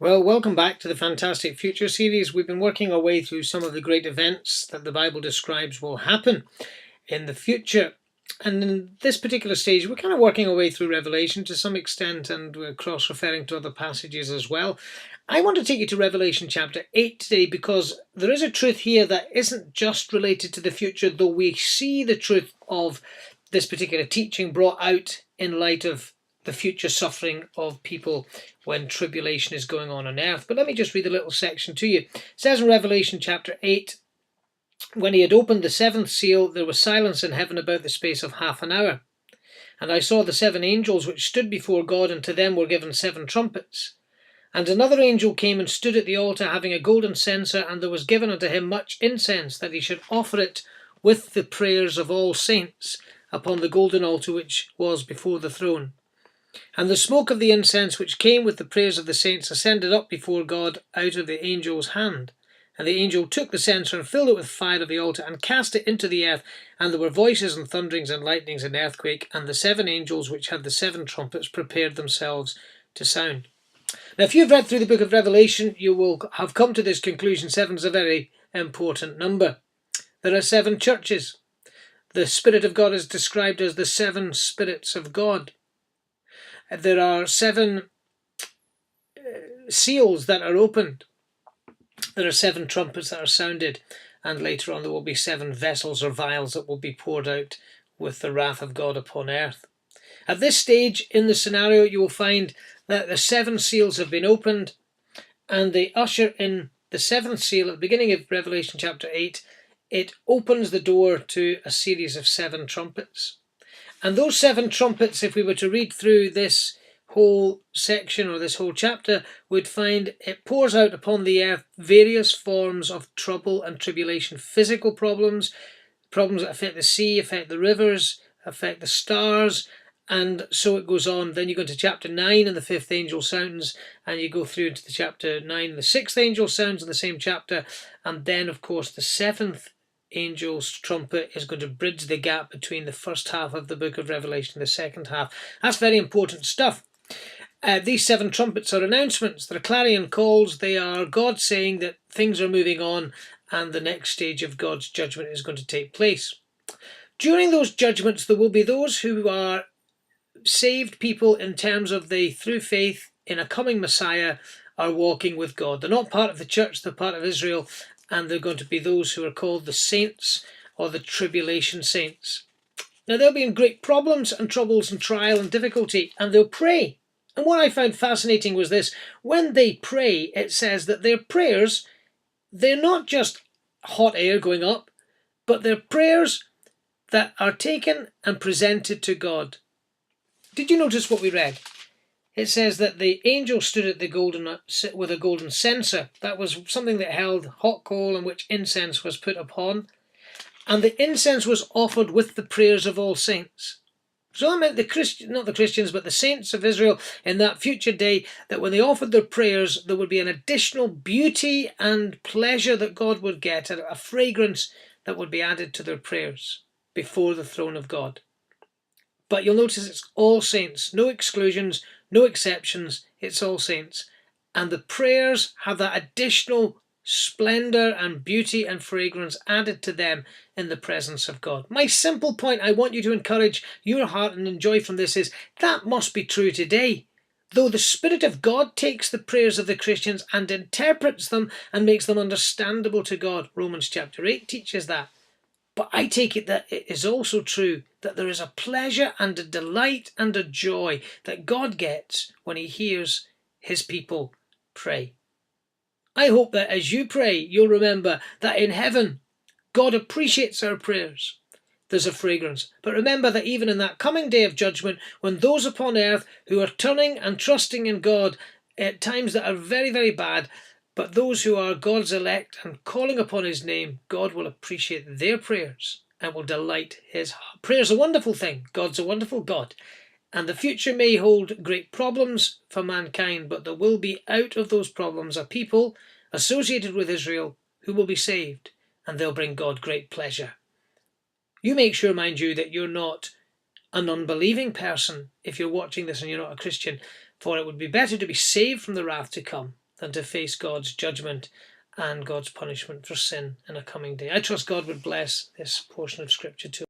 Well, welcome back to the Fantastic Future series. We've been working our way through some of the great events that the Bible describes will happen in the future. And in this particular stage, we're kind of working our way through Revelation to some extent, and we're cross-referring to other passages as well. I want to take you to Revelation chapter 8 today because there is a truth here that isn't just related to the future, though we see the truth of this particular teaching brought out in light of the future suffering of people when tribulation is going on earth. But let me just read a little section to you. It says in Revelation chapter 8, when he had opened the seventh seal, there was silence in heaven about the space of half an hour. And I saw the seven angels which stood before God, and to them were given seven trumpets. And another angel came and stood at the altar, having a golden censer, and there was given unto him much incense, that he should offer it with the prayers of all saints upon the golden altar which was before the throne. And the smoke of the incense which came with the prayers of the saints ascended up before God out of the angel's hand. And the angel took the censer and filled it with fire of the altar and cast it into the earth. And there were voices and thunderings and lightnings and earthquake. And the seven angels which had the seven trumpets prepared themselves to sound. Now, if you've read through the book of Revelation, you will have come to this conclusion. Seven is a very important number. There are seven churches. The Spirit of God is described as the seven spirits of God. There are seven seals that are opened. There are seven trumpets that are sounded, and later on there will be seven vessels or vials that will be poured out with the wrath of God upon earth. At this stage in the scenario, you will find that the seven seals have been opened, and they usher in the seventh seal at the beginning of Revelation chapter 8. It opens the door to a series of seven trumpets. And those seven trumpets, if we were to read through this whole section or this whole chapter, would find it pours out upon the earth various forms of trouble and tribulation, physical problems that affect the sea, affect the rivers, affect the stars, and so it goes on. Then you go into chapter 9 and the fifth angel sounds, and you go through into the chapter 9 and the sixth angel sounds in the same chapter, and then of course the seventh angel's trumpet is going to bridge the gap between the first half of the book of Revelation and the second half. That's very important stuff. These seven trumpets are announcements. They're clarion calls. They are God saying that things are moving on and the next stage of God's judgment is going to take place. During those judgments, there will be those who are saved people in terms of they, through faith in a coming Messiah, are walking with God. They're not part of the church, they're part of Israel, and they're going to be those who are called the saints or the tribulation saints. Now, they'll be in great problems and troubles and trial and difficulty, and they'll pray. And what I found fascinating was this: when they pray, it says that their prayers, they're not just hot air going up, but they're prayers that are taken and presented to God. Did you notice what we read? It says that the angel stood at with a golden censer. That was something that held hot coal and which incense was put upon. And the incense was offered with the prayers of all saints. So that meant not the Christians, but the saints of Israel in that future day, that when they offered their prayers, there would be an additional beauty and pleasure that God would get, a fragrance that would be added to their prayers before the throne of God. But you'll notice it's all saints, no exclusions, no exceptions, it's all saints. And the prayers have that additional splendor and beauty and fragrance added to them in the presence of God. My simple point I want you to encourage your heart and enjoy from this is that must be true today. Though the Spirit of God takes the prayers of the Christians and interprets them and makes them understandable to God. Romans chapter 8 teaches that. But I take it that it is also true that there is a pleasure and a delight and a joy that God gets when he hears his people pray. I hope that as you pray, you'll remember that in heaven, God appreciates our prayers. There's a fragrance. But remember that even in that coming day of judgment, when those upon earth who are turning and trusting in God at times that are very, very bad, but those who are God's elect and calling upon his name, God will appreciate their prayers and will delight his heart. Prayer's a wonderful thing. God's a wonderful God. And the future may hold great problems for mankind, but there will be out of those problems a people associated with Israel who will be saved, and they'll bring God great pleasure. You make sure, mind you, that you're not an unbelieving person if you're watching this and you're not a Christian, for it would be better to be saved from the wrath to come than to face God's judgment and God's punishment for sin in a coming day. I trust God would bless this portion of Scripture too.